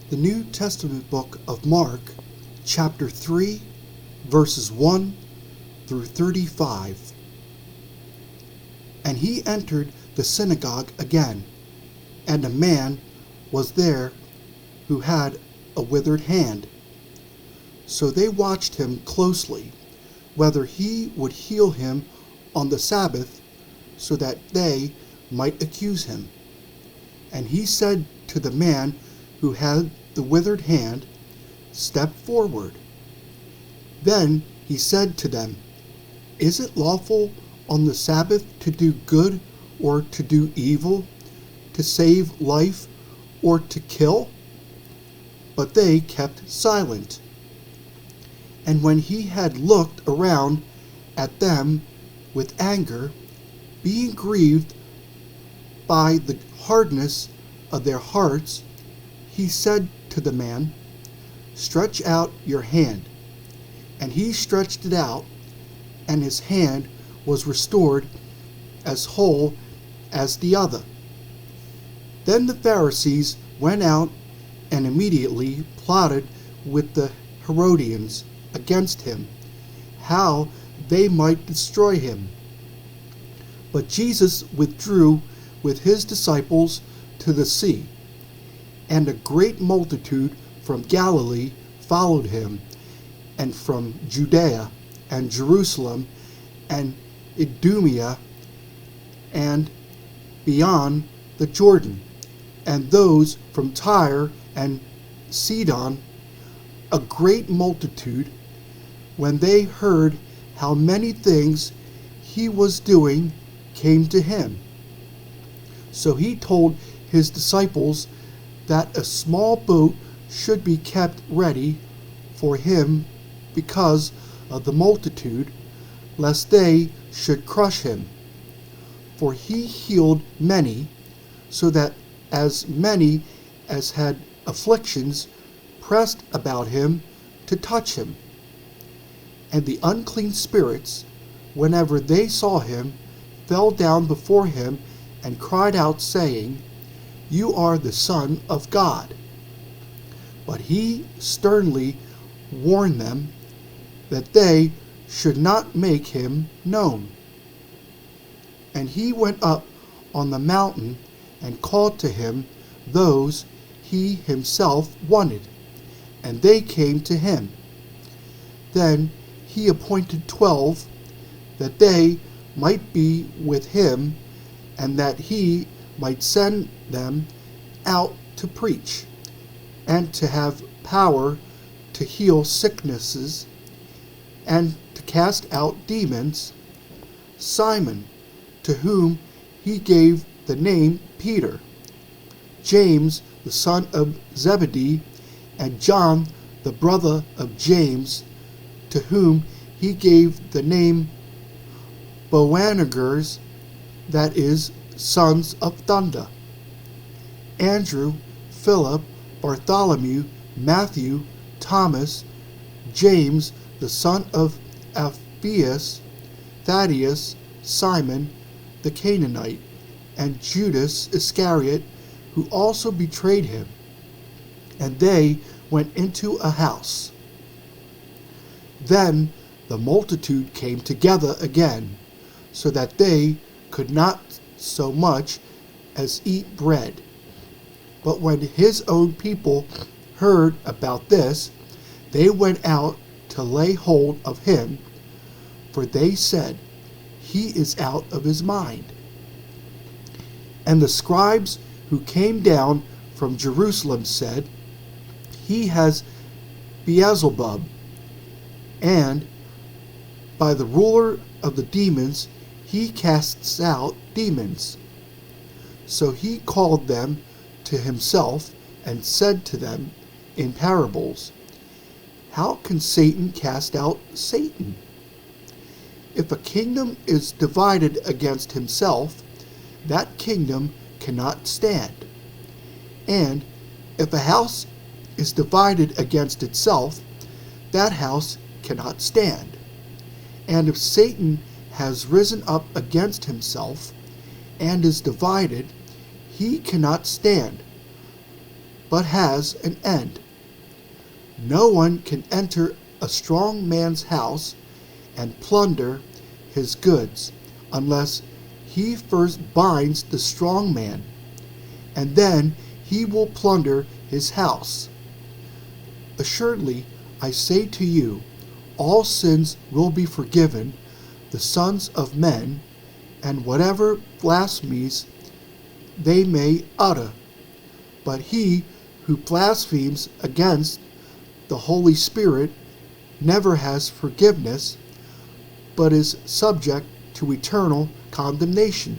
The New Testament book of Mark, chapter 3, verses 1 through 35. And he entered the synagogue again, and a man was there who had a withered hand. So they watched him closely, whether he would heal him on the Sabbath, so that they might accuse him. And he said to the man who had the withered hand, "Step forward." Then he said to them, "Is it lawful on the Sabbath to do good or to do evil, to save life or to kill?" But they kept silent. And when he had looked around at them with anger, being grieved by the hardness of their hearts, he said to the man, "Stretch out your hand." And he stretched it out, and his hand was restored as whole as the other. Then the Pharisees went out and immediately plotted with the Herodians against him, how they might destroy him. But Jesus withdrew with his disciples to the sea, and a great multitude from Galilee followed him, and from Judea and Jerusalem and Idumea and beyond the Jordan, and those from Tyre and Sidon, a great multitude, when they heard how many things he was doing, came to him. So he told his disciples that a small boat should be kept ready for him because of the multitude, lest they should crush him. For he healed many, so that as many as had afflictions pressed about him to touch him. And the unclean spirits, whenever they saw him, fell down before him and cried out, saying, "You are the Son of God." But he sternly warned them that they should not make him known. And he went up on the mountain and called to him those he himself wanted, and they came to him. Then he appointed 12, that they might be with him, and that he might send them out to preach, and to have power to heal sicknesses, and to cast out demons. Simon, to whom he gave the name Peter, James the son of Zebedee, and John the brother of James, to whom he gave the name Boanerges, that is, sons of thunder, Andrew, Philip, Bartholomew, Matthew, Thomas, James the son of Alphaeus, Thaddeus, Simon the Canaanite, and Judas Iscariot, who also betrayed him. And they went into a house. Then the multitude came together again, so that they could not so much as eat bread. But when his own people heard about this, they went out to lay hold of him, for they said, "He is out of his mind." And the scribes who came down from Jerusalem said, "He has Beelzebub, and by the ruler of the demons he casts out demons." So he called them to himself and said to them in parables, "How can Satan cast out Satan? If a kingdom is divided against himself, that kingdom cannot stand. And if a house is divided against itself, that house cannot stand. And if Satan has risen up against himself and is divided, he cannot stand, but has an end. No one can enter a strong man's house and plunder his goods unless he first binds the strong man, and then he will plunder his house. Assuredly, I say to you, all sins will be forgiven the sons of men, and whatever blasphemies they may utter. But he who blasphemes against the Holy Spirit never has forgiveness, but is subject to eternal condemnation,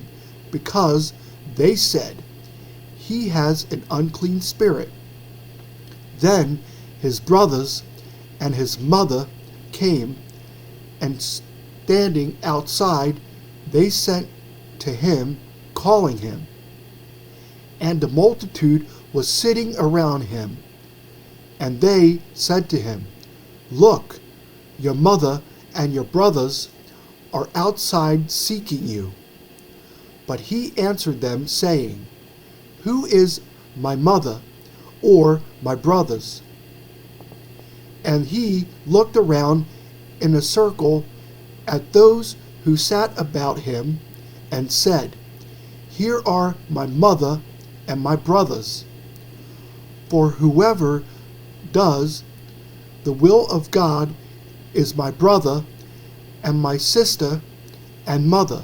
because they said, he has an unclean spirit. Then his brothers and his mother came, and standing outside, they sent to him, calling him. And the multitude was sitting around him. And they said to him, Look, your mother and your brothers are outside seeking you. But he answered them, saying, Who is my mother or my brothers? And he looked around in a circle at those who sat about him, and said, Here are my mother and my brothers. For whoever does the will of God is my brother and my sister and mother.